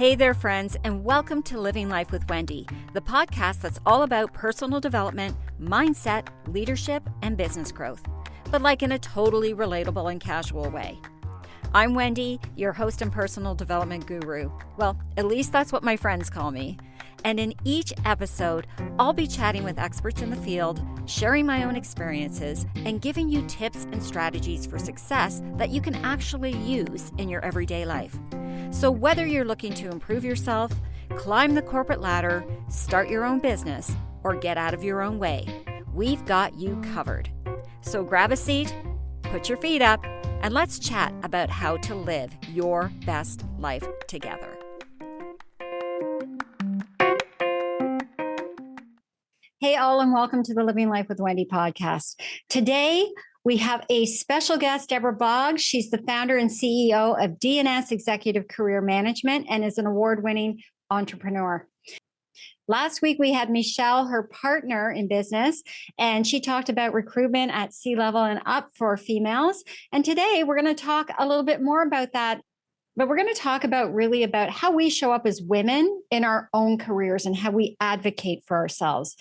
Hey there, friends, and welcome to Living Life with Wendy, the podcast that's all about personal development, mindset, leadership, and business growth, but like in a totally relatable and casual way. I'm Wendy, your host and personal development guru. Well, at least that's what my friends call me. And in each episode, I'll be chatting with experts in the field, sharing my own experiences, and giving you tips and strategies for success that you can actually use in your everyday life. So whether you're looking to improve yourself, climb the corporate ladder, start your own business, or get out of your own way, we've got you covered. So grab a seat, put your feet up, and let's chat about how to live your best life together. Hey all, and welcome to the Living Life with Wendy podcast. Today, we have a special guest, Debra Boggs. She's the founder and CEO of D&S Executive Career Management and is an award-winning entrepreneur. Last week, we had Michelle, her partner in business, and she talked about recruitment at C-level and up for females. And today, we're going to talk a little bit more about that. But we're going to talk about how we show up as women in our own careers and how we advocate for ourselves.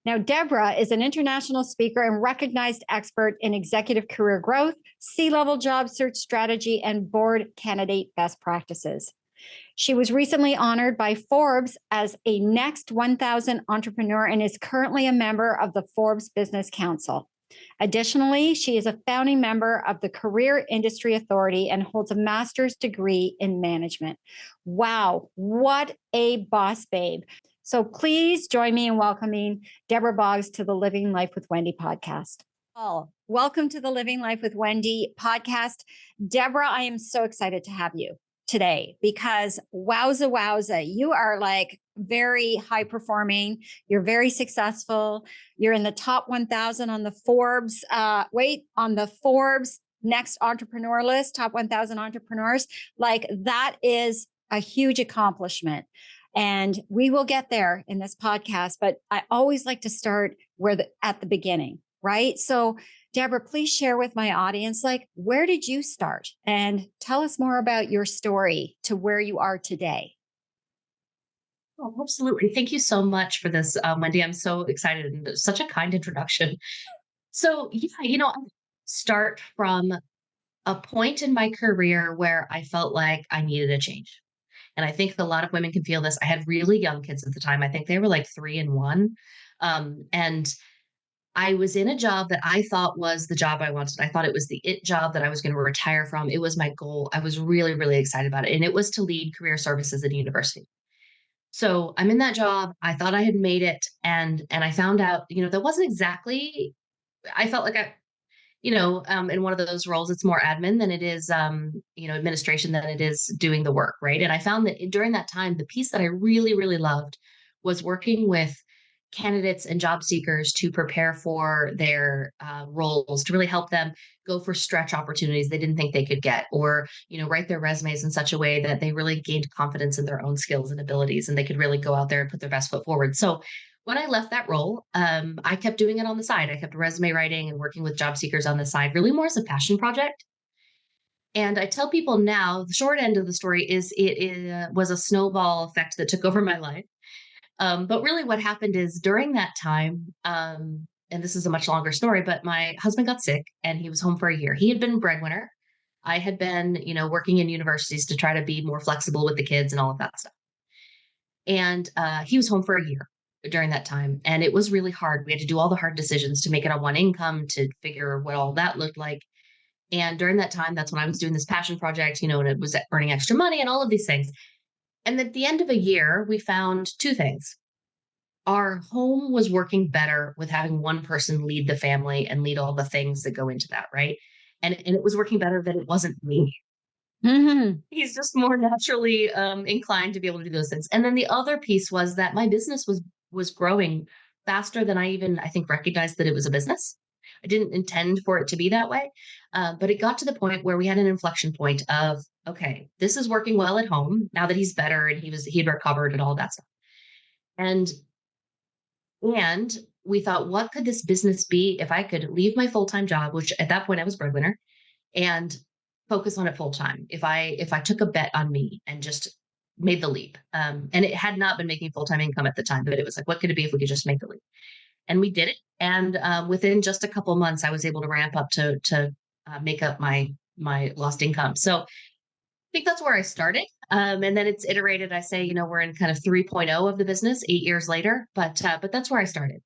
Now, Debra is an international speaker and recognized expert in executive career growth, C-level job search strategy, and board candidate best practices. She was recently honored by Forbes as a Next 1000 entrepreneur and is currently a member of the Forbes Business Council. Additionally, she is a founding member of the Career Industry Authority and holds a master's degree in management. Wow, what a boss babe. So please join me in welcoming Debra Boggs to the Living Life with Wendy podcast. Welcome to the Living Life with Wendy podcast. Debra, I am so excited to have you today because wowza, you are like very high performing. You're very successful. You're in the top 1,000 on the Forbes, on the Forbes Next Entrepreneur list, top 1,000 entrepreneurs. Like that is a huge accomplishment. And we will get there in this podcast, but I always like to start at the beginning, right? So Debra, please share with my audience, where did you start? And tell us more about your story to where you are today. Oh, absolutely. Thank you so much for this, Wendy. I'm so excited and such a kind introduction. So, I start from a point in my career where I felt like I needed a change. And I think a lot of women can feel this. I had really young kids at the time. I think they were like 3 and 1. And I was in a job that I thought was the job I wanted. I thought it was the it job that I was going to retire from. It was my goal. I was really, really excited about it. And it was to lead career services at a university. So I'm in that job. I thought I had made it. And I found out, that wasn't exactly, I felt like in one of those roles, it's more admin than it is, administration than it is doing the work, right? And I found that during that time, the piece that I really, really loved was working with candidates and job seekers to prepare for their roles, to really help them go for stretch opportunities they didn't think they could get, or, write their resumes in such a way that they really gained confidence in their own skills and abilities, and they could really go out there and put their best foot forward. So when I left that role, I kept doing it on the side. I kept resume writing and working with job seekers on the side, really more as a passion project. And I tell people now, the short end of the story is it was a snowball effect that took over my life. But really what happened is during that time, and this is a much longer story, but my husband got sick and he was home for a year. He had been breadwinner. I had been, working in universities to try to be more flexible with the kids and all of that stuff. And he was home for a year during that time. And it was really hard. We had to do all the hard decisions to make it on one income, to figure what all that looked like. And during that time, that's when I was doing this passion project, and it was earning extra money and all of these things. And at the end of a year, we found 2 things. Our home was working better with having one person lead the family and lead all the things that go into that, right? And it was working better than it wasn't me. Mm-hmm. He's just more naturally inclined to be able to do those things. And then the other piece was that my business was growing faster than I think, recognized that it was a business. I didn't intend for it to be that way. But it got to the point where we had an inflection point of, okay, this is working well at home now that he's better and he'd recovered and all that stuff. And we thought, what could this business be if I could leave my full-time job, which at that point I was breadwinner, and focus on it full time? If I took a bet on me and just made the leap. And it had not been making full-time income at the time, but it was like, what could it be if we could just make the leap? And we did it. And within just a couple of months, I was able to ramp up to make up my lost income. So I think that's where I started. And then it's iterated. I say, we're in kind of 3.0 of the business 8 years later, but that's where I started.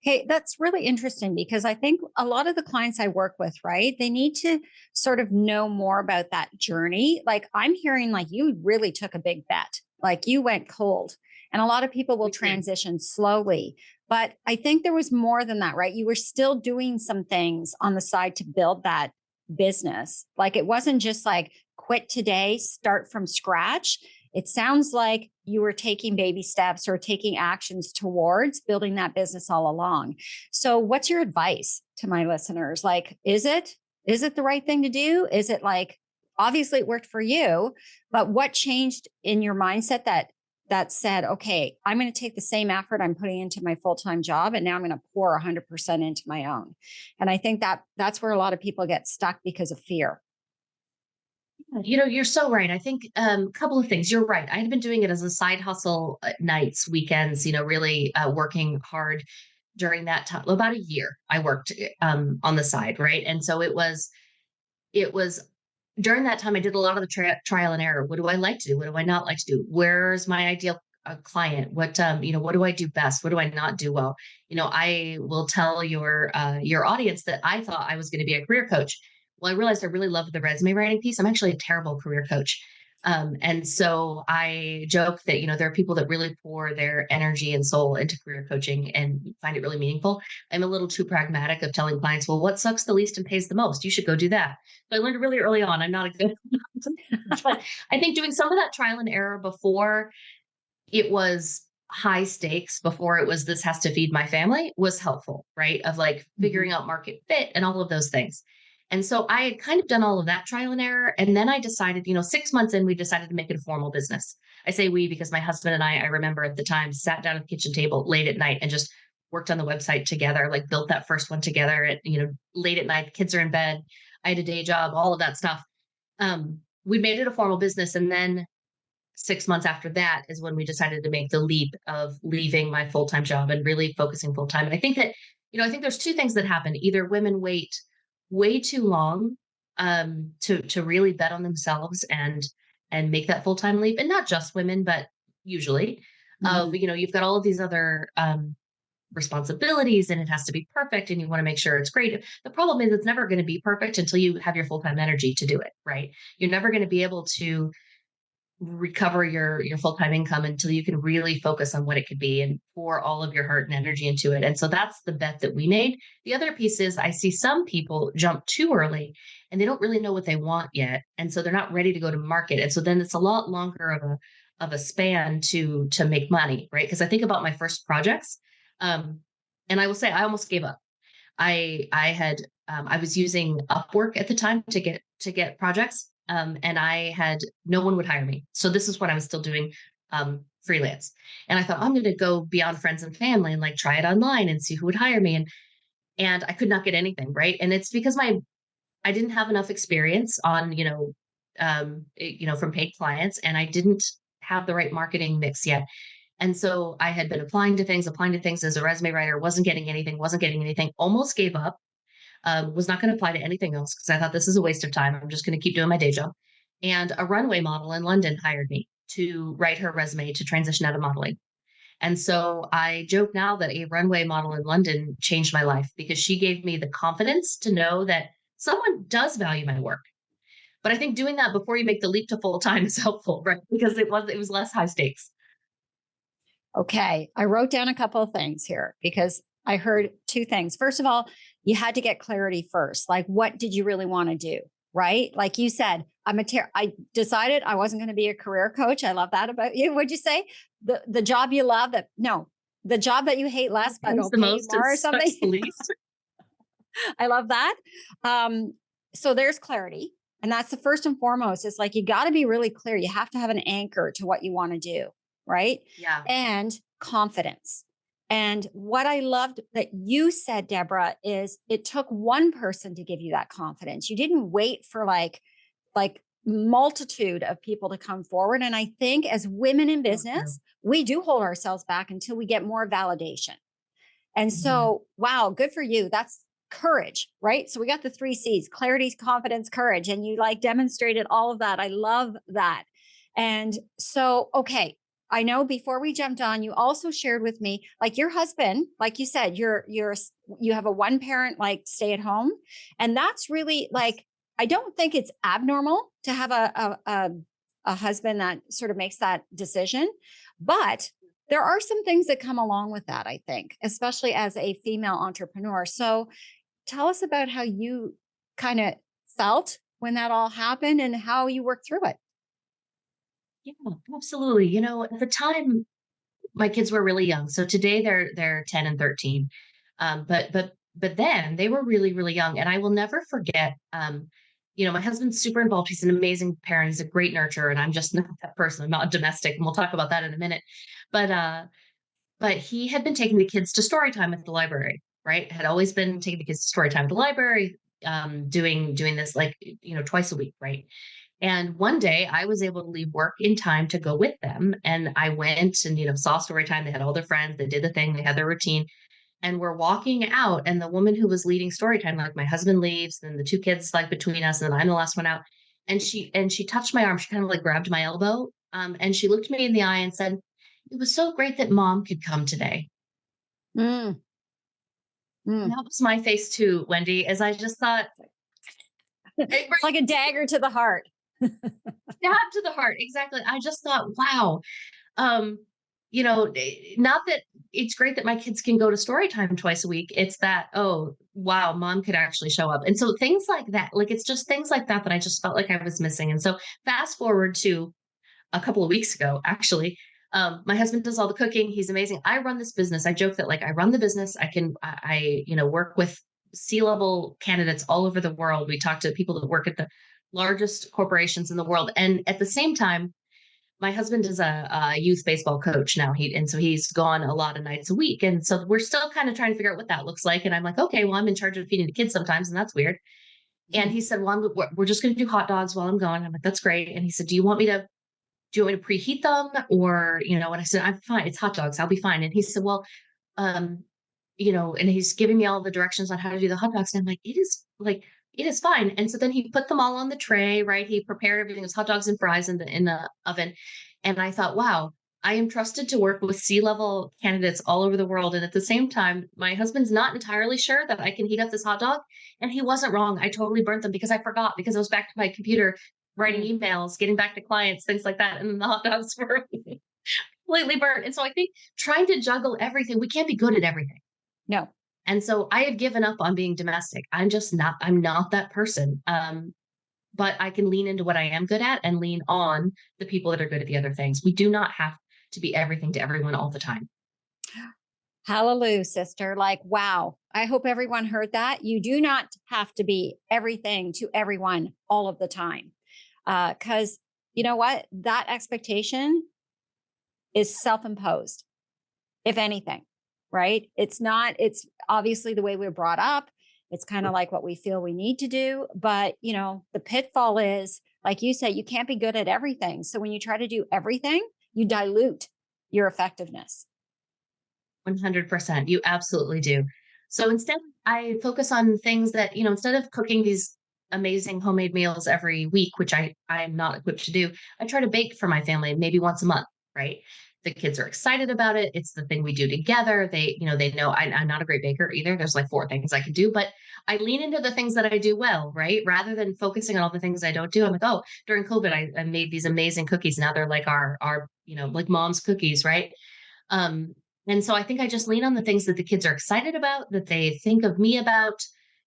Okay, that's really interesting because I think a lot of the clients I work with, right, they need to sort of know more about that journey. Like I'm hearing like you really took a big bet, like you went cold. And a lot of people will We did. transition slowly. But I think there was more than that, right? You were still doing some things on the side to build that business. Like it wasn't just like quit today, start from scratch. It sounds like you were taking baby steps or taking actions towards building that business all along. So what's your advice to my listeners? Like, is it the right thing to do? Is it like, obviously it worked for you, but what changed in your mindset that said, okay, I'm going to take the same effort I'm putting into my full-time job and now I'm going to pour 100% into my own. And I think that's where a lot of people get stuck because of fear. You're so right. I think a couple of things. You're right. I had been doing it as a side hustle at nights, weekends, really working hard during that time. About a year I worked on the side, right? And so it was during that time I did a lot of the trial and error. What do I like to do? What do I not like to do? Where's my ideal client? What do I do best? What do I not do well? I will tell your audience that I thought I was going to be a career coach. Well, I realized I really loved the resume writing piece. I'm actually a terrible career coach. And so I joke that, there are people that really pour their energy and soul into career coaching and find it really meaningful. I'm a little too pragmatic of telling clients, well, what sucks the least and pays the most? You should go do that. So I learned really early on. I'm not a good, but I think doing some of that trial and error before it was high stakes, before it was this has to feed my family, was helpful, right? Of like Mhm. figuring out market fit and all of those things. And so I had kind of done all of that trial and error. And then I decided, 6 months in, we decided to make it a formal business. I say we because my husband and I remember at the time, sat down at the kitchen table late at night and just worked on the website together, like built that first one together at, late at night, the kids are in bed. I had a day job, all of that stuff. We made it a formal business. And then 6 months after that is when we decided to make the leap of leaving my full-time job and really focusing full-time. And I think that, I think there's two things that happen. Either women wait way too long to really bet on themselves and make that full-time leap. And not just women, but usually Mhm. you've got all of these other responsibilities and it has to be perfect and you want to make sure it's great. The problem is it's never going to be perfect until you have your full-time energy to do it, right? You're never going to be able to recover your full-time income until you can really focus on what it could be and pour all of your heart and energy into it. And so that's the bet that we made. The other piece is I see some people jump too early and they don't really know what they want yet. And so they're not ready to go to market. And so then it's a lot longer of a span to make money, right? Because I think about my first projects. Um, and I will say I almost gave up. I was using Upwork at the time to get projects, and I had no one would hire me. So this is when I was still doing freelance, and I thought I'm going to go beyond friends and family and like try it online and see who would hire me, and I could not get anything right, and it's because I didn't have enough experience on from paid clients, and I didn't have the right marketing mix yet. And so I had been applying to things as a resume writer, wasn't getting anything, almost gave up, was not going to apply to anything else because I thought this is a waste of time. I'm just going to keep doing my day job. And a runway model in London hired me to write her resume to transition out of modeling. And so I joke now that a runway model in London changed my life because she gave me the confidence to know that someone does value my work. But I think doing that before you make the leap to full time is helpful, right? Because it was less high stakes. Okay. I wrote down a couple of things here because I heard two things. First of all, you had to get clarity first. Like, what did you really want to do? Right. Like you said, I decided I wasn't going to be a career coach. I love that about you. What'd you say? The job you love the job that you hate less, but Pays it'll the pay you most and more or something. sucks the least. I love that. So there's clarity. And that's the first and foremost. It's like you got to be really clear. You have to have an anchor to what you want to do. Right. Yeah. And confidence. And what I loved that you said, Debra, is it took one person to give you that confidence. You didn't wait for like multitude of people to come forward. And I think as women in So true. business, we do hold ourselves back until we get more validation. And Mhm. so, wow, good for you. That's courage, right? So we got the three C's: clarity, confidence, courage. And you like demonstrated all of that. I love that. And so, okay. I know before we jumped on, you also shared with me, like your husband, like you said, you have a one parent, like stay at home. And that's really like, I don't think it's abnormal to have a husband that sort of makes that decision, but there are some things that come along with that, I think, especially as a female entrepreneur. So tell us about how you kind of felt when that all happened and how you worked through it. Yeah, absolutely. At the time, my kids were really young. So today they're 10 and 13. But then they were really, really young. And I will never forget, my husband's super involved. He's an amazing parent. He's a great nurturer. And I'm just not that person. I'm not domestic. And we'll talk about that in a minute. But but he had been taking the kids to story time at the library, right? Had always been taking the kids to story time at the library, doing this like, twice a week, right? And one day I was able to leave work in time to go with them. And I went and, saw story time. They had all their friends. They did the thing. They had their routine. And we're walking out. And the woman who was leading story time, like my husband leaves, and the two kids like between us, and then I'm the last one out. And she touched my arm. She kind of like grabbed my elbow. And she looked me in the eye and said, "It was so great that mom could come today." Mm, And mm. that was my face too, Wendy, as I just thought, it It's like a dagger to the heart. stabbed to the heart. Exactly. I just thought, wow. Um, not that it's great that my kids can go to story time twice a week. It's that, oh, wow, mom could actually show up. And so things like that, like it's just things like that that I just felt like I was missing. And so fast forward to a couple of weeks ago, actually, my husband does all the cooking. He's amazing. I run this business. I joke that like I run the business. I work with C-level candidates all over the world. We talk to people that work at the largest corporations in the world. And at the same time, my husband is a youth baseball coach now. So he's gone a lot of nights a week. And so we're still kind of trying to figure out what that looks like. And I'm like, okay, well, I'm in charge of feeding the kids sometimes, and that's weird. And he said, well, we're just going to do hot dogs while I'm gone. I'm like, that's great. And he said, do you want me to preheat them, or, and I said, I'm fine. It's hot dogs. I'll be fine. And he said, well, um, and he's giving me all the directions on how to do the hot dogs. And I'm it is fine. And so then he put them all on the tray, right? He prepared everything. It was hot dogs and fries in the oven. And I thought, wow, I am trusted to work with C-level candidates all over the world. And at the same time, my husband's not entirely sure that I can heat up this hot dog. And he wasn't wrong. I totally burnt them because I forgot, because I was back to my computer writing Mm. emails, getting back to clients, things like that. And the hot dogs were completely burnt. And so I think trying to juggle everything, we can't be good at everything. No. And so I had given up on being domestic. I'm not that person. But I can lean into what I am good at and lean on the people that are good at the other things. We do not have to be everything to everyone all the time. Hallelujah, sister. Like, wow. I hope everyone heard that. You do not have to be everything to everyone all of the time. Because you know what? That expectation is self imposed, if anything, right? It's not, it's obviously the way we're brought up. It's kind of like what we feel we need to do. But, the pitfall is, like you said, you can't be good at everything. So when you try to do everything, you dilute your effectiveness. 100%. You absolutely do. So instead, I focus on things that, instead of cooking these amazing homemade meals every week, which I'm not equipped to do, I try to bake for my family maybe once a month, right? The kids are excited about it. It's the thing we do together. They know I'm not a great baker either. There's like four things I can do, but I lean into the things that I do well, right? Rather than focusing on all the things I don't do. I'm like, oh, during COVID, I made these amazing cookies. Now they're like our, like mom's cookies, right? Um, and so I think I just lean on the things that the kids are excited about, that they think of me about,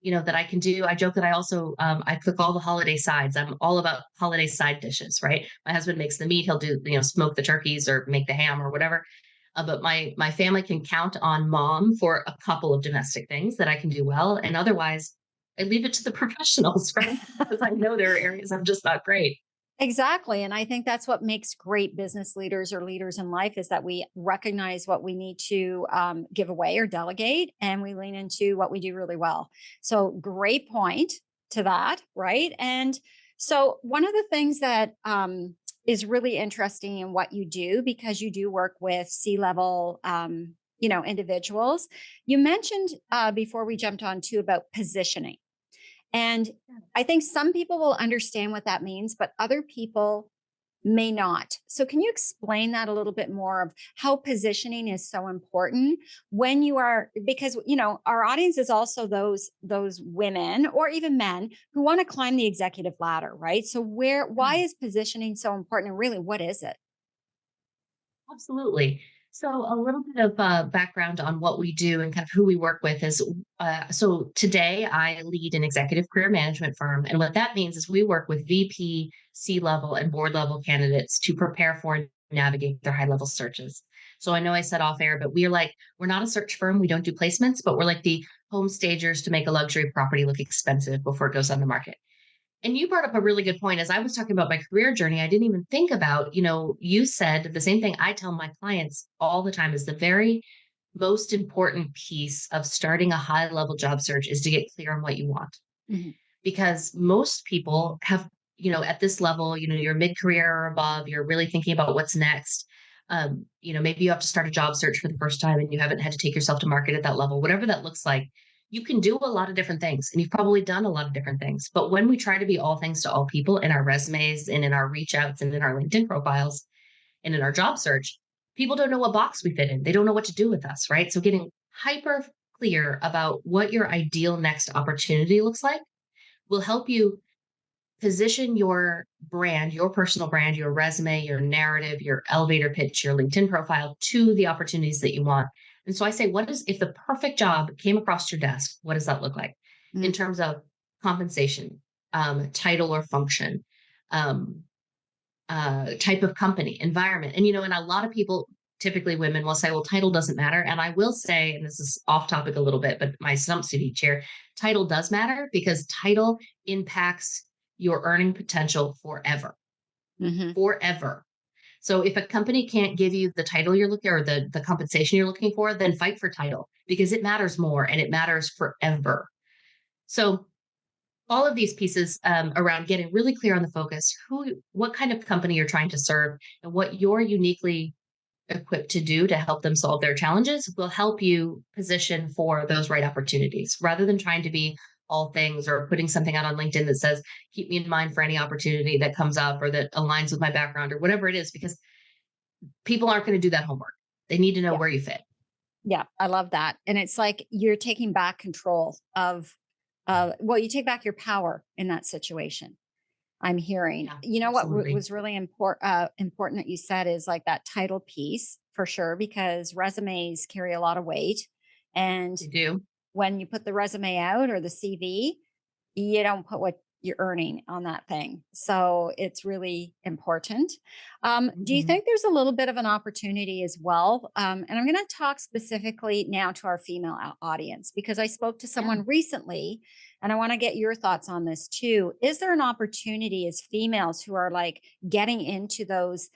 that I can do. I joke that I also I cook all the holiday sides. I'm all about holiday side dishes, right? My husband makes the meat. He'll do, smoke the turkeys or make the ham or whatever. But my family can count on mom for a couple of domestic things that I can do well, and otherwise I leave it to the professionals, right? Because I know there are areas I'm just not great. Exactly. And I think that's what makes great business leaders or leaders in life is that we recognize what we need to give away or delegate, and we lean into what we do really well. So great point to that. Right. And So one of the things that is really interesting in what you do, because you do work with C-level, individuals. You mentioned before we jumped on too about positioning, and I think some people will understand what that means, but other people may not. So can you explain that a little bit more of how positioning is so important when you are, because our audience is also those women or even men who want to climb the executive ladder, right? So why is positioning so important, and really what is it? Absolutely. So, a little bit of background on what we do and kind of who we work with is so today I lead an executive career management firm. And what that means is we work with VP, C level, and board level candidates to prepare for and navigate their high level searches. So, I know I said off air, but we're not a search firm. We don't do placements, but we're like the home stagers to make a luxury property look expensive before it goes on the market. And you brought up a really good point. As I was talking about my career journey, I didn't even think about, you said the same thing I tell my clients all the time is the very most important piece of starting a high level job search is to get clear on what you want. Mhm. Because most people have, at this level, you're mid career or above, you're really thinking about what's next. Maybe you have to start a job search for the first time and you haven't had to take yourself to market at that level, whatever that looks like. You can do a lot of different things and you've probably done a lot of different things. But when we try to be all things to all people in our resumes and in our reach outs and in our LinkedIn profiles and in our job search, people don't know what box we fit in. They don't know what to do with us, right? So getting hyper clear about what your ideal next opportunity looks like will help you position your brand, your personal brand, your resume, your narrative, your elevator pitch, your LinkedIn profile to the opportunities that you want. And so I say, if the perfect job came across your desk, what does that look like in Mm. terms of compensation, title or function, um, type of company, environment? And a lot of people, typically women, will say, well, title doesn't matter. And I will say, and this is off topic a little bit, but my stump city chair, title does matter because title impacts your earning potential forever, Mhm. forever. So if a company can't give you the title you're looking or the compensation you're looking for, then fight for title because it matters more and it matters forever. So all of these pieces around getting really clear on the focus, what kind of company you're trying to serve, and what you're uniquely equipped to do to help them solve their challenges will help you position for those right opportunities rather than trying to be all things or putting something out on LinkedIn that says, keep me in mind for any opportunity that comes up or that aligns with my background or whatever it is, because people aren't going to do that homework. They need to know Yeah. where you fit. Yeah, I love that. And it's like you're taking back control of you take back your power in that situation. I'm hearing. Yeah, You know what absolutely. was really important that you said is like that title piece for sure, because resumes carry a lot of weight. And They do. when you put the resume out or the CV, you don't put what you're earning on that thing. So it's really important. Do you Mhm. think there's a little bit of an opportunity as well? And I'm going to talk specifically now to our female audience because I spoke to Yeah. someone recently and I want to get your thoughts on this too. Is there an opportunity as females who are like getting into those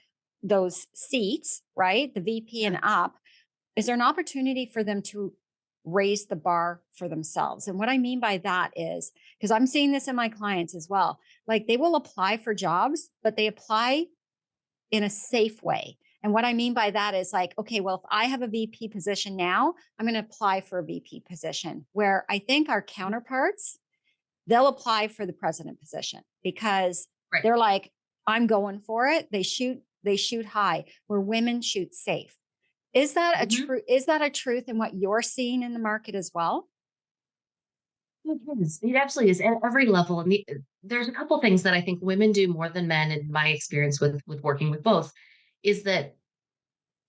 seats, right? The VP Yeah. and up, is there an opportunity for them to raise the bar for themselves? And what I mean by that is, because I'm seeing this in my clients as well, like they will apply for jobs, but they apply in a safe way. And what I mean by that is like, okay, well, if I have a VP position now, I'm going to apply for a VP position where I think our counterparts, they'll apply for the president position because Right. they're like, I'm going for it. They shoot high where women shoot safe. Mhm. Is that a truth in what you're seeing in the market as well? It is. It absolutely is at every level. And there's a couple things that I think women do more than men, in my experience with working with both, is that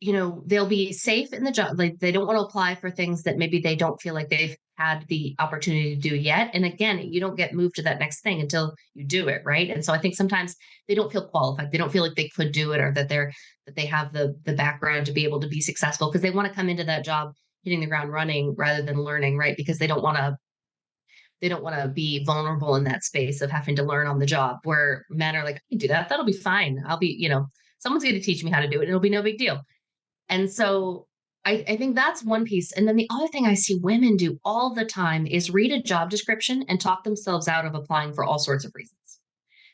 they'll be safe in the job. Like they don't want to apply for things that maybe they don't feel like they've had the opportunity to do yet. And again, you don't get moved to that next thing until you do it, right? And so I think sometimes they don't feel qualified. They don't feel like they could do it or that they have the background to be able to be successful because they want to come into that job hitting the ground running rather than learning, right? Because they don't want to be vulnerable in that space of having to learn on the job where men are like, I can do that. That'll be fine. Someone's going to teach me how to do it. It'll be no big deal. And so I think that's one piece. And then the other thing I see women do all the time is read a job description and talk themselves out of applying for all sorts of reasons.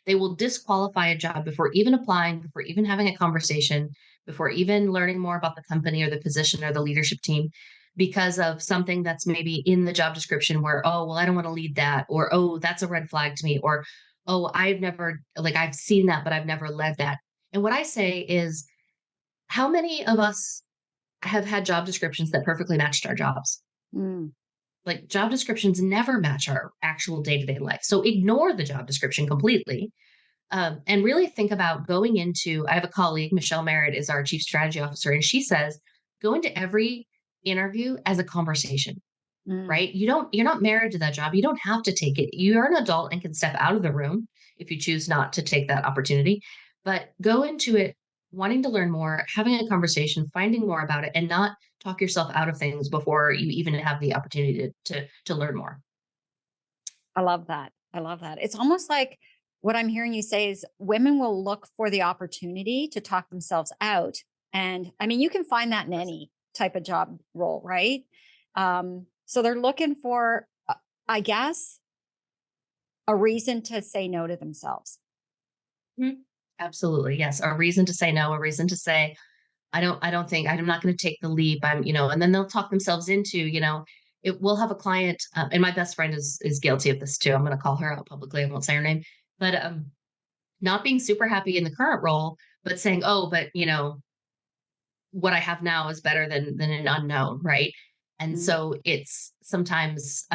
They will disqualify a job before even applying, before even having a conversation, before even learning more about the company or the position or the leadership team because of something that's maybe in the job description where, oh, well, I don't want to lead that, or, oh, that's a red flag to me, or, oh, I've never, like, I've seen that, but I've never led that. And what I say is, how many of us have had job descriptions that perfectly matched our jobs? Mm. Like, job descriptions never match our actual day to day life. So ignore the job description completely, and really think about going into. I have a colleague, Michelle Merritt is our chief strategy officer, and she says, go into every interview as a conversation, Mm. right? You're not married to that job. You don't have to take it. You're an adult and can step out of the room if you choose not to take that opportunity. But go into it wanting to learn more, having a conversation, finding more about it, and not talk yourself out of things before you even have the opportunity to learn more. I love that. I love that. It's almost like what I'm hearing you say is women will look for the opportunity to talk themselves out. And I mean, you can find that in any type of job role, right? So they're looking for, I guess, a reason to say no to themselves. Mhm. Absolutely. Yes. A reason to say no, a reason to say, I don't think I'm not going to take the leap. And then they'll talk themselves into, we'll have a client, and my best friend is guilty of this too. I'm going to call her out publicly. I won't say her name, but not being super happy in the current role, but saying, oh, but what I have now is better than an unknown, right? And Mm. so it's sometimes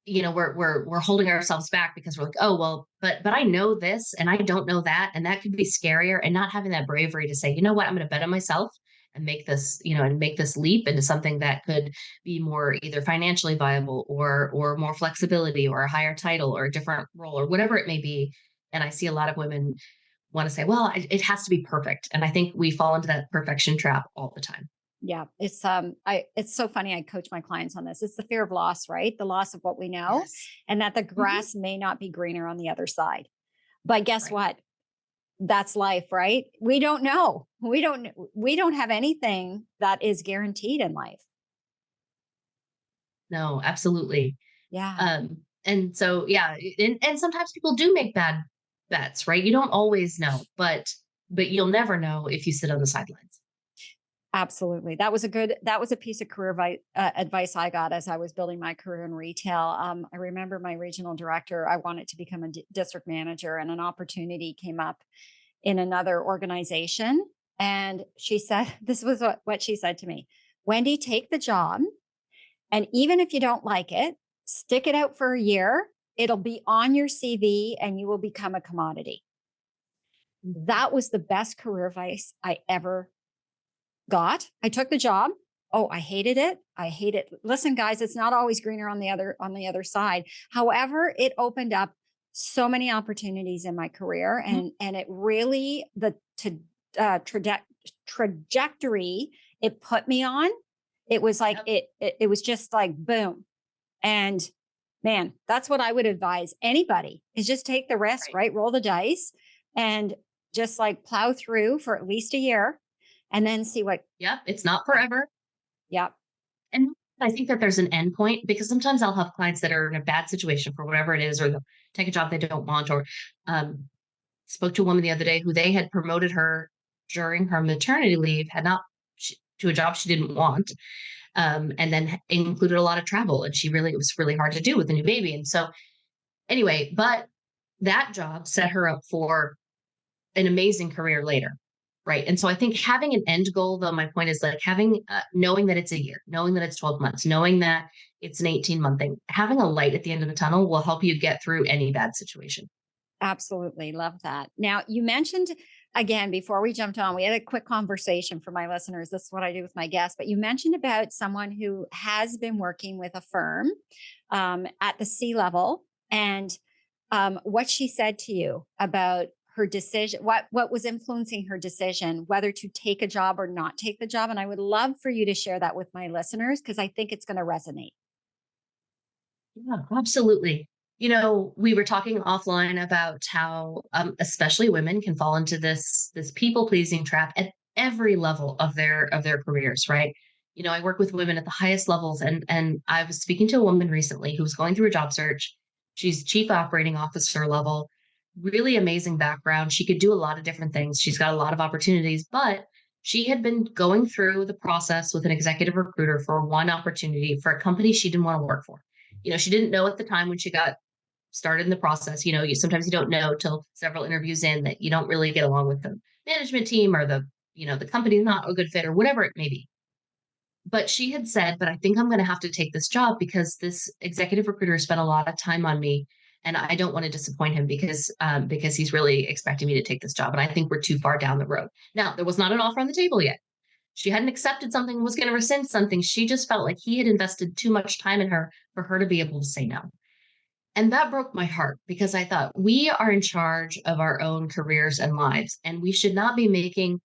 we're holding ourselves back because we're like, oh well, but I know this and I don't know that, and that could be scarier. And not having that bravery to say, you know what, I'm going to bet on myself and make this, and make this leap into something that could be more either financially viable or more flexibility or a higher title or a different role or whatever it may be. And I see a lot of women want to say, well, it has to be perfect, and I think we fall into that perfection trap all the time. Yeah, it's so funny. I coach my clients on this. It's the fear of loss, right? The loss of what we know, Yes. and that the Mhm. grass may not be greener on the other side. But guess Right. what? That's life, right? We don't know. We don't have anything that is guaranteed in life. No, absolutely. Yeah. And so, yeah, and sometimes people do make bad bets, right? You don't always know, but you'll never know if you sit on the sidelines. Absolutely. That was a piece of advice I got as I was building my career in retail. I remember my regional director, I wanted to become a district manager, and an opportunity came up in another organization. And she said, this was what she said to me: Wendy, take the job. And even if you don't like it, stick it out for a year. It'll be on your CV and you will become a commodity. That was the best career advice I ever got. I took the job. Oh, I hated it. I hate it. Listen, guys, it's not always greener on the other side. However, it opened up so many opportunities in my career, Mhm. and it really trajectory it put me on. It was like Yep. it was just like boom. And man, that's what I would advise anybody is just take the risk, Right. right? Roll the dice and just like plow through for at least a year and then see what. Yep. It's not forever. Yep. And I think that there's an end point because sometimes I'll have clients that are in a bad situation for whatever it is, or they'll take a job they don't want, or um, spoke to a woman the other day who they had promoted her during her maternity leave, had not to a job she didn't want, and then included a lot of travel, and it was really hard to do with a new baby. And so anyway, but that job set her up for an amazing career later. Right. And so I think having an end goal, though, my point is like having, knowing that it's a year, knowing that it's 12 months, knowing that it's an 18-month thing, having a light at the end of the tunnel will help you get through any bad situation. Absolutely. Love that. Now, you mentioned again, before we jumped on, we had a quick conversation for my listeners. This is what I do with my guests, but you mentioned about someone who has been working with a firm at the C level, and what she said to you about her decision, what was influencing her decision, whether to take a job or not take the job. And I would love for you to share that with my listeners because I think it's going to resonate. Yeah, absolutely. We were talking offline about how, especially women, can fall into this people pleasing trap at every level of their careers, right? I work with women at the highest levels, and I was speaking to a woman recently who was going through a job search. She's chief operating officer level, really amazing background. She could do a lot of different things. She's got a lot of opportunities, but she had been going through the process with an executive recruiter for one opportunity for a company she didn't want to work for. She didn't know at the time when she got started in the process. You sometimes you don't know till several interviews in that you don't really get along with the management team or the company's not a good fit or whatever it may be. But she had said, but I think I'm going to have to take this job because this executive recruiter spent a lot of time on me and I don't want to disappoint him because he's really expecting me to take this job. And I think we're too far down the road. Now, there was not an offer on the table yet. She hadn't accepted something, was going to rescind something. She just felt like he had invested too much time in her for her to be able to say no. And that broke my heart because I thought we are in charge of our own careers and lives, and we should not be making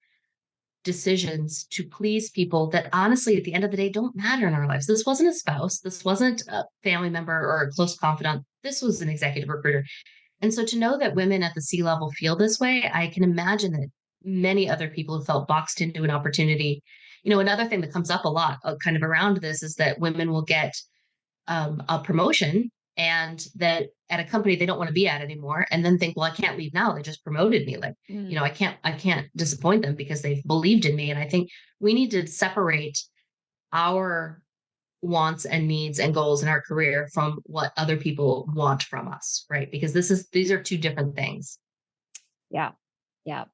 decisions to please people that honestly, at the end of the day, don't matter in our lives. This wasn't a spouse. This wasn't a family member or a close confidant. This was an executive recruiter. And so to know that women at the C level feel this way, I can imagine that many other people have felt boxed into an opportunity. Another thing that comes up a lot kind of around this is that women will get a promotion and that at a company they don't want to be at anymore and then think, well, I can't leave now, they just promoted me, like, Mm. I can't disappoint them because they've believed in me. And I think we need to separate our wants and needs and goals in our career from what other people want from us, right? Because these are two different things. Yeah. Yeah.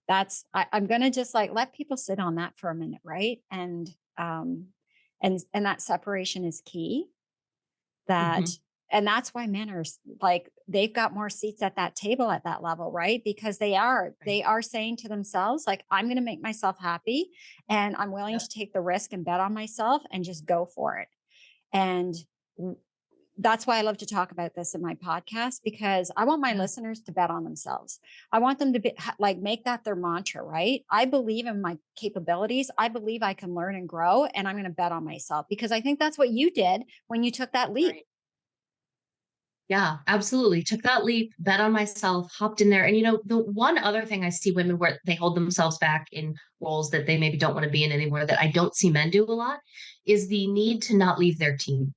I'm going to just like let people sit on that for a minute. Right. And that separation is key. That, Mhm. and that's why men are like, they've got more seats at that table at that level, right? Because they Right. are saying to themselves, like, I'm going to make myself happy and I'm willing Yep. to take the risk and bet on myself and just go for it. And that's why I love to talk about this in my podcast because I want my Yeah. listeners to bet on themselves. I want them to be like make that their mantra, right? I believe in my capabilities. I believe I can learn and grow, and I'm going to bet on myself because I think that's what you did when you took that leap. Right. Yeah, absolutely. Took that leap, bet on myself, hopped in there. And the one other thing I see women where they hold themselves back in roles that they maybe don't want to be in anymore that I don't see men do a lot is the need to not leave their team.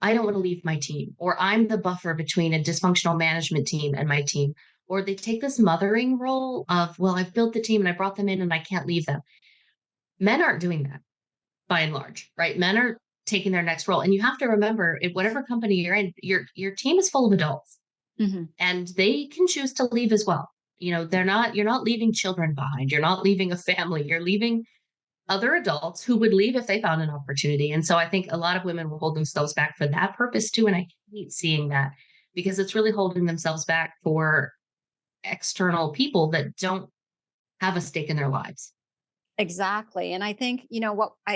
I don't want to leave my team, or I'm the buffer between a dysfunctional management team and my team. Or they take this mothering role of, well, I've built the team and I brought them in and I can't leave them. Men aren't doing that by and large, right? Men are taking their next role. And you have to remember, in whatever company you're in, your team is full of adults Mhm. and they can choose to leave as well. You're not leaving children behind. You're not leaving a family. You're leaving other adults who would leave if they found an opportunity. And so I think a lot of women will hold themselves back for that purpose too. And I hate seeing that because it's really holding themselves back for external people that don't have a stake in their lives. Exactly. And I think,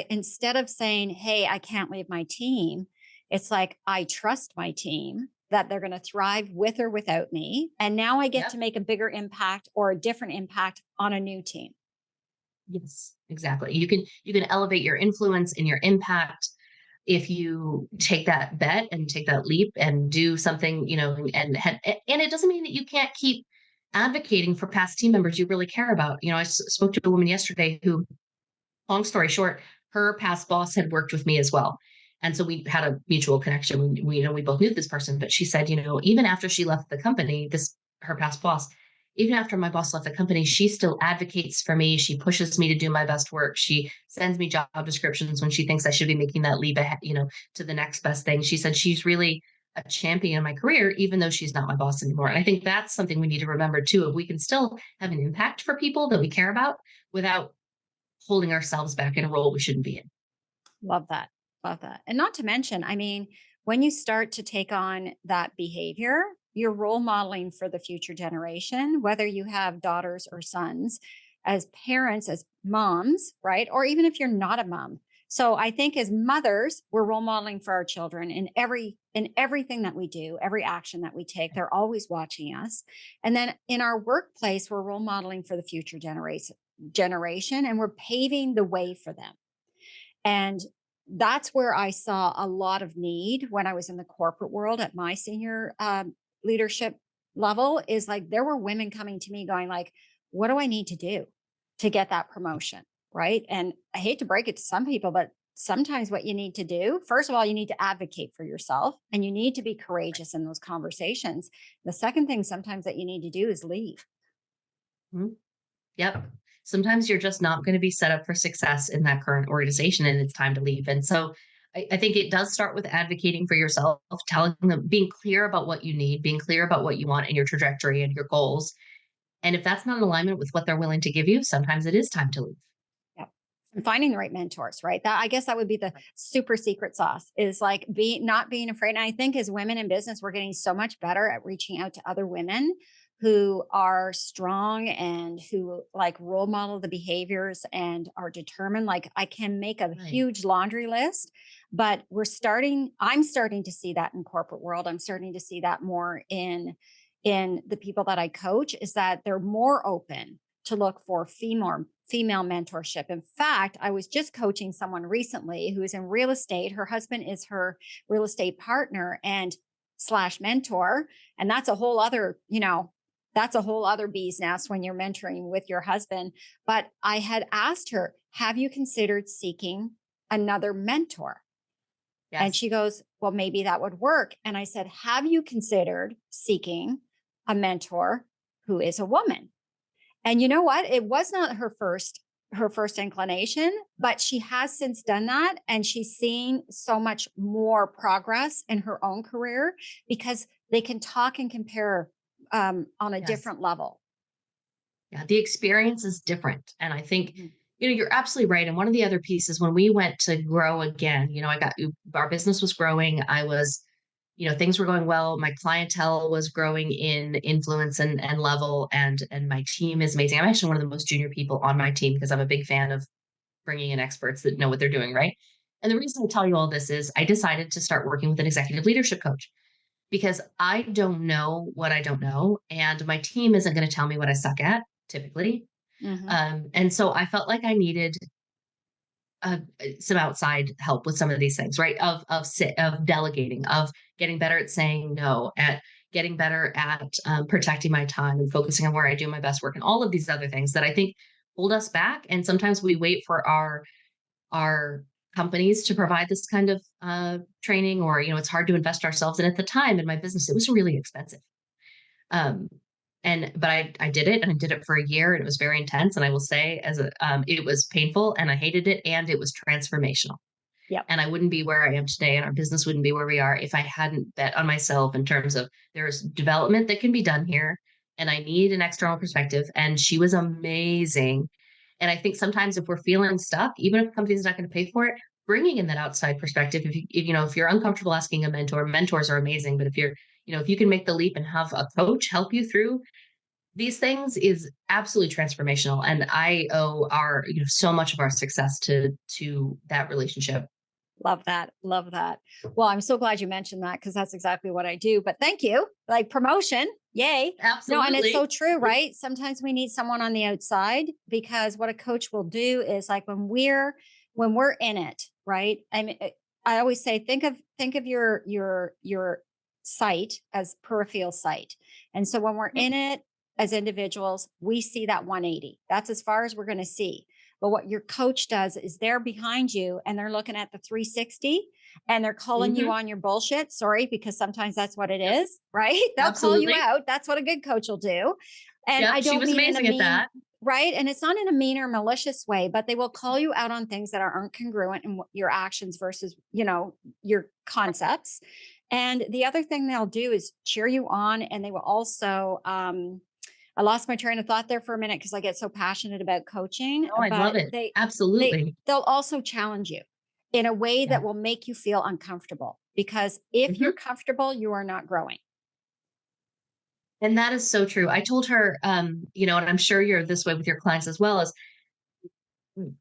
instead of saying, hey, I can't leave my team, it's like, I trust my team that they're going to thrive with or without me. And now I get Yep. to make a bigger impact or a different impact on a new team. Yes, exactly. You can elevate your influence and your impact if you take that bet and take that leap and do something, and it doesn't mean that you can't keep advocating for past team members you really care about. I spoke to a woman yesterday who, long story short, her past boss had worked with me as well. And so we had a mutual connection. We both knew this person, but she said, even after she left the company, her past boss, even after my boss left the company, she still advocates for me. She pushes me to do my best work. She sends me job descriptions when she thinks I should be making that leap ahead, to the next best thing. She said she's really a champion in my career, even though she's not my boss anymore. And I think that's something we need to remember too. If we can still have an impact for people that we care about without holding ourselves back in a role we shouldn't be in. Love that. Love that. And not to mention, I mean, when you start to take on that behavior, you're role modeling for the future generation, whether you have daughters or sons, as parents, as moms, right? Or even if you're not a mom. So I think as mothers, we're role modeling for our children in everything that we do, every action that we take. They're always watching us. And then in our workplace, we're role modeling for the future generation, and we're paving the way for them. And that's where I saw a lot of need when I was in the corporate world at my senior leadership level is like there were women coming to me going like, what do I need to do to get that promotion? Right. And I hate to break it to some people, but sometimes what you need to do, first of all, you need to advocate for yourself and you need to be courageous in those conversations. The second thing sometimes that you need to do is leave. Mhm. Yep. Sometimes you're just not going to be set up for success in that current organization and it's time to leave. And so I think it does start with advocating for yourself, telling them, being clear about what you need, being clear about what you want and your trajectory and your goals. And if that's not in alignment with what they're willing to give you, sometimes it is time to leave. Yeah. And finding the right mentors, right? That, I guess that would be the super secret sauce, is like not being afraid. And I think as women in business, we're getting so much better at reaching out to other women who are strong and who like role model the behaviors and are determined. Like I can make a Right. huge laundry list, but I'm starting to see that in corporate world. I'm starting to see that more in the people that I coach, is that they're more open to look for female mentorship. In fact, I was just coaching someone recently who is in real estate. Her husband is her real estate partner and slash mentor. And that's a whole other, that's a whole other bee's nest when you're mentoring with your husband. But I had asked her, have you considered seeking another mentor? And Yes. she goes, well, maybe that would work. And I said, have you considered seeking a mentor who is a woman? And you know what? It was not her first inclination, but she has since done that. And she's seen so much more progress in her own career because they can talk and compare on a Yes. different level. Yeah. The experience is different. And I think, Mhm. you're absolutely right. And one of the other pieces when we went to grow again, our business was growing. I was, things were going well. My clientele was growing in influence and level, and my team is amazing. I'm actually one of the most junior people on my team because I'm a big fan of bringing in experts that know what they're doing, right? And the reason I tell you all this is I decided to start working with an executive leadership coach because I don't know what I don't know, and my team isn't going to tell me what I suck at typically. Mhm. And so I felt like I needed some outside help with some of these things, right? Of delegating, of getting better at saying no, at getting better at protecting my time and focusing on where I do my best work, and all of these other things that I think hold us back. And sometimes we wait for our companies to provide this kind of training, or it's hard to invest ourselves. And at the time in my business, it was really expensive. Um, but I did it, and I did it for a year, and it was very intense. And I will say, it was painful, and I hated it, and it was transformational. Yep. And I wouldn't be where I am today, and our business wouldn't be where we are if I hadn't bet on myself in terms of there's development that can be done here, and I need an external perspective. And she was amazing. And I think sometimes if we're feeling stuck, even if the company's not going to pay for it, bringing in that outside perspective, if you're uncomfortable asking a mentor, mentors are amazing. But if you can make the leap and have a coach help you through these things, is absolutely transformational. And I owe so much of our success to that relationship. Love that. Love that. Well, I'm so glad you mentioned that because that's exactly what I do. But thank you. Like promotion. Yay. No, and it's so Absolutely. true, right? Sometimes we need someone on the outside because what a coach will do is like when we're in it, right? I mean, I always say think of your sight as peripheral sight. And so when we're Mhm. in it as individuals, we see that 180. That's as far as we're going to see. But what your coach does is they're behind you and they're looking at the 360 and they're calling you Mhm. on your bullshit. Sorry, because sometimes that's what it Yep. is, right? They'll call you Absolutely. out. That's what a good coach will do. And I Yep. She don't was mean in a amazing at mean, that. right? And it's not in a mean or malicious way, but they will call you out on things that aren't congruent in your actions versus, your concepts. And the other thing they'll do is cheer you on and they will also I lost my train of thought there for a minute because I get so passionate about coaching, Oh, I love but it. they Absolutely. they'll also challenge you in a way Yeah. that will make you feel uncomfortable because if you're Mhm. comfortable, you are not growing. And that is so true. I told her, and I'm sure you're this way with your clients as well, is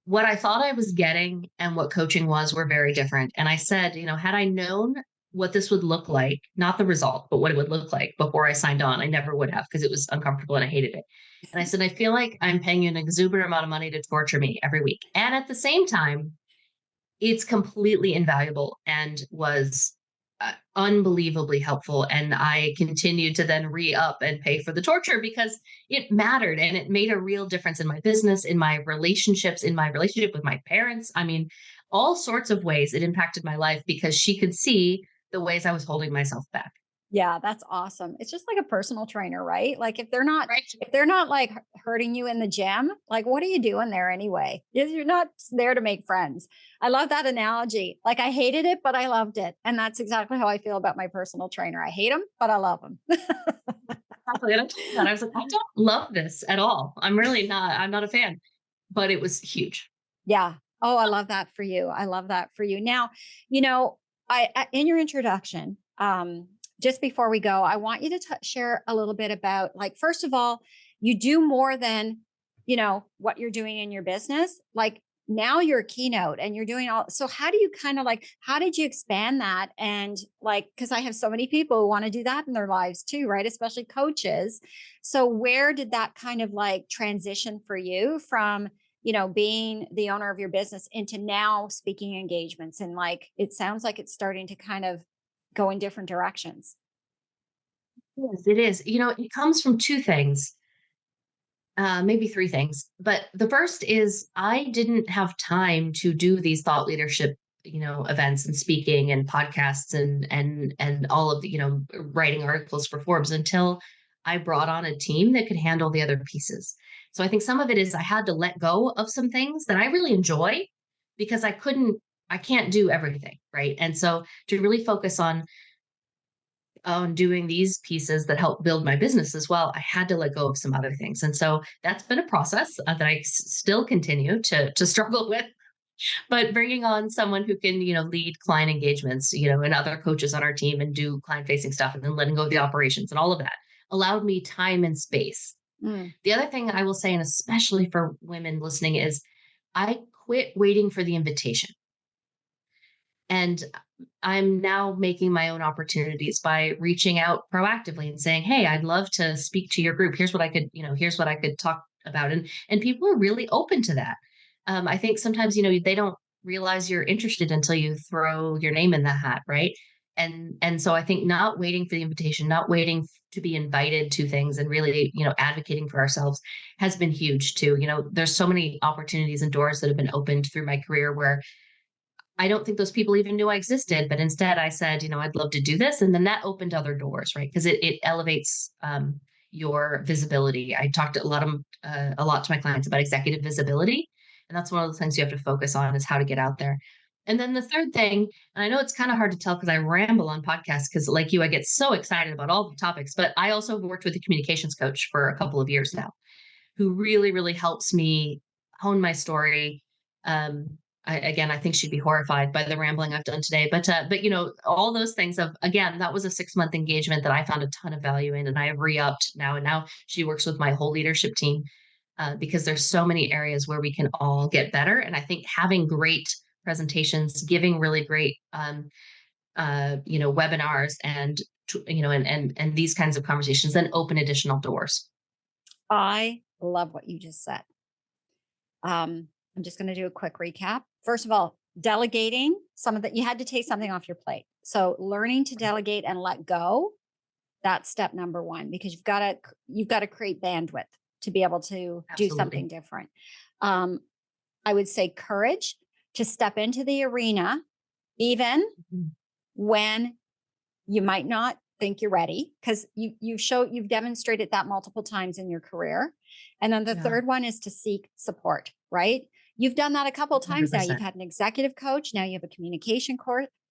what I thought I was getting and what coaching was were very different. And I said, had I known what this would look like, not the result, but what it would look like before I signed on, I never would have because it was uncomfortable and I hated it. And I said, I feel like I'm paying you an exuberant amount of money to torture me every week. And at the same time, it's completely invaluable and was unbelievably helpful. And I continued to then re up and pay for the torture because it mattered and it made a real difference in my business, in my relationships, in my relationship with my parents. I mean, all sorts of ways it impacted my life because she could see the ways I was holding myself back. Yeah, that's awesome. It's just like a personal trainer, right? Like if they're not Right. if they're not like hurting you in the gym, like what are you doing there anyway? You're not there to make friends. I love that analogy. Like I hated it, but I loved it. And that's exactly how I feel about my personal trainer. I hate him, but I love him. Exactly. And I told her that I was like, I don't love this at all. I'm not a fan, but it was huge. Yeah. Oh, I love that for you. I love that for you. Now, you know, in your introduction, just before we go, I want you to share a little bit about, like, first of all, you do more than, what you're doing in your business. Like now you're a keynote and you're doing all. So how do you kind of like, how did you expand that? And like, cause I have so many people who want to do that in their lives too, right? Especially coaches. So where did that kind of like transition for you from, being the owner of your business into now speaking engagements? And like, it sounds like it's starting to kind of go in different directions. Yes, it is. It comes from two things, maybe three things. But the first is I didn't have time to do these thought leadership, events and speaking and podcasts and all of the, writing articles for Forbes until I brought on a team that could handle the other pieces. So I think some of it is I had to let go of some things that I really enjoy because I can't do everything. Right. And so to really focus on doing these pieces that help build my business as well, I had to let go of some other things. And so that's been a process that I still continue to struggle with. But bringing on someone who can, lead client engagements, and other coaches on our team and do client facing stuff and then letting go of the operations and all of that allowed me time and space. Mm. The other thing I will say, and especially for women listening, is I quit waiting for the invitation. And I'm now making my own opportunities by reaching out proactively and saying, "Hey, I'd love to speak to your group. Here's what I could talk about." And people are really open to that. I think sometimes, they don't realize you're interested until you throw your name in the hat, right? And so I think not waiting for the invitation, not waiting to be invited to things and really, advocating for ourselves has been huge too. There's so many opportunities and doors that have been opened through my career where I don't think those people even knew I existed, but instead I said, I'd love to do this. And then that opened other doors, right? Because it elevates your visibility. I talked a lot to my clients about executive visibility. And that's one of the things you have to focus on is how to get out there. And then the third thing, and I know it's kind of hard to tell because I ramble on podcasts because like you, I get so excited about all the topics, but I also have worked with a communications coach for a couple of years now who really, really helps me hone my story. I think she'd be horrified by the rambling I've done today, but all those things of, again, that was a 6-month engagement that I found a ton of value in, and I have re-upped now, and now she works with my whole leadership team because there's so many areas where we can all get better. And I think having great presentations, giving really great, webinars and, and these kinds of conversations then open additional doors. I love what you just said. I'm just going to do a quick recap. First of all, delegating some of that, you had to take something off your plate. So learning to delegate and let go, that's step number one, because you've got to create bandwidth to be able to do something different. I would say courage to step into the arena, even when you might not think you're ready, because you've demonstrated that multiple times in your career. And then the third one is to seek support, right? You've done that a couple of times now. You've had an executive coach. Now you have a communication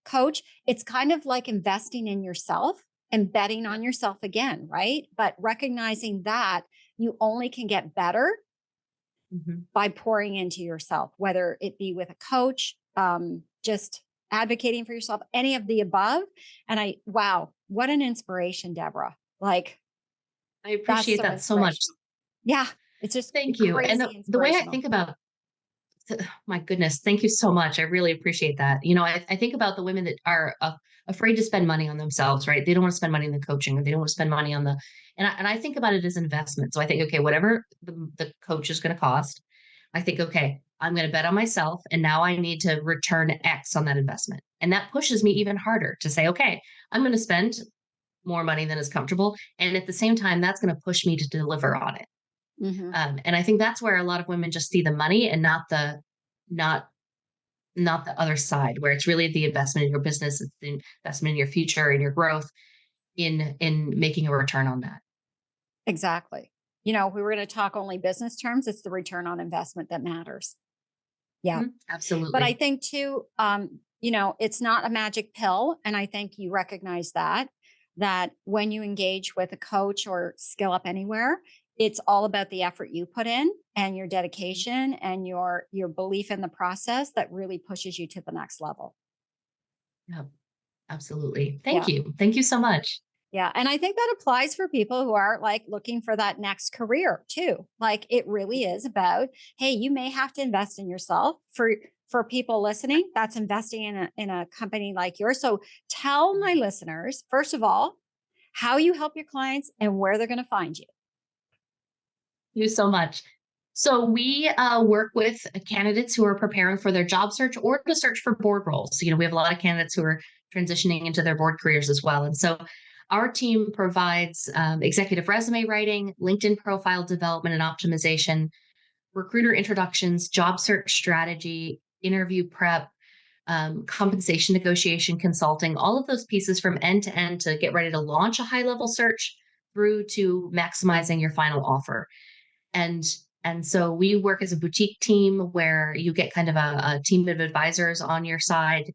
coach. It's kind of like investing in yourself and betting on yourself again, right? But recognizing that you only can get better by pouring into yourself, whether it be with a coach, just advocating for yourself, any of the above. And wow, what an inspiration, Debra. Like, I appreciate that so much. Yeah. It's just Thank you. And the way I think about, my goodness, thank you so much. I really appreciate that. I think about the women that are afraid to spend money on themselves, right? They don't want to spend money on the coaching, or they don't want to spend money on and I think about it as investment. So I think, okay, whatever the coach is going to cost, I think, okay, I'm going to bet on myself. And now I need to return X on that investment. And that pushes me even harder to say, okay, I'm going to spend more money than is comfortable. And at the same time, that's going to push me to deliver on it. And I think that's where a lot of women just see the money and not not the other side, where it's really the investment in your business, it's the investment in your future and your growth in making a return on that. Exactly. If we were going to talk only business terms, it's the return on investment that matters. Yeah. But I Absolutely. think too, it's not a magic pill. And I think you recognize that when you engage with a coach or Skill Up Anywhere, it's all about the effort you put in and your dedication and your belief in the process that really pushes you to the next level. Yeah, absolutely. Thank Yeah. you. Thank you so much. Yeah. And I think that applies for people who are like looking for that next career too. Like it really is about, hey, you may have to invest in yourself. For people listening, that's investing in a company like yours. So tell my listeners, first of all, how you help your clients and where they're going to find you. You so much. So we work with candidates who are preparing for their job search or to search for board roles. We have a lot of candidates who are transitioning into their board careers as well. And so our team provides executive resume writing, LinkedIn profile development and optimization, recruiter introductions, job search strategy, interview prep, compensation negotiation, consulting, all of those pieces from end to end to get ready to launch a high level search through to maximizing your final offer. And and so we work as a boutique team where you get kind of a team of advisors on your side,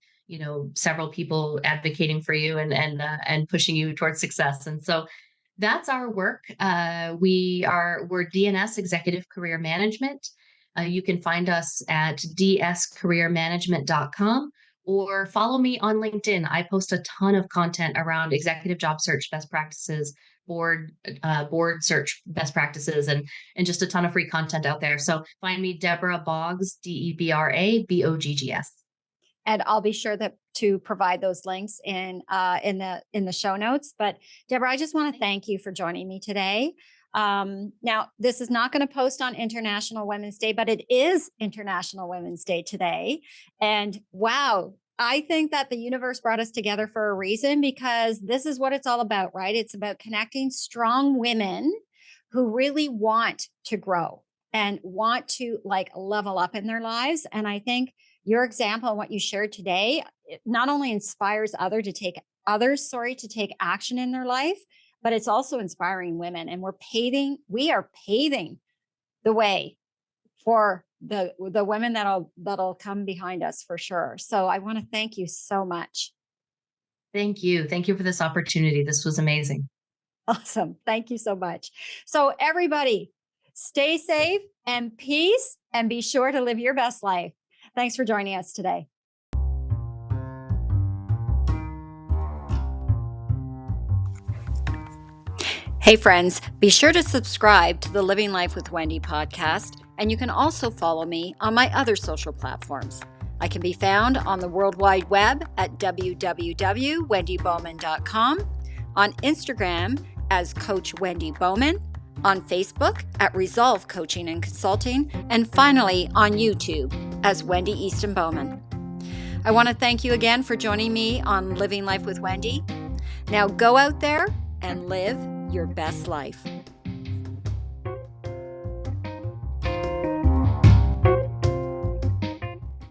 several people advocating for you and pushing you towards success. And so that's our work. We're DNS Executive Career Management. You can find us at dscareermanagement.com or follow me on LinkedIn. I post a ton of content around executive job search best practices, board search best practices, and just a ton of free content out there. So find me Debra Boggs, DebraBoggs. And I'll be sure to provide those links in the show notes. But Debra, I just want to thank you for joining me today. Now, this is not going to post on International Women's Day, but it is International Women's Day today. And wow, I think that the universe brought us together for a reason, because this is what it's all about, right? It's about connecting strong women who really want to grow and want to like level up in their lives. And I think your example and what you shared today, it not only inspires others to take action in their life, but it's also inspiring women. And we are paving the way for the women that'll come behind us for sure. So I want to thank you so much. Thank you. Thank you for this opportunity. This was amazing. Awesome. Thank you so much. So everybody, stay safe and peace, and be sure to live your best life. Thanks for joining us today. Hey friends, be sure to subscribe to the Living Life with Wendy podcast, and you can also follow me on my other social platforms. I can be found on the World Wide Web at www.wendybowman.com, on Instagram as Coach Wendy Bowman, on Facebook at Resolve Coaching and Consulting, and finally on YouTube as Wendy Easton Bowman. I want to thank you again for joining me on Living Life with Wendy. Now go out there and live your best life.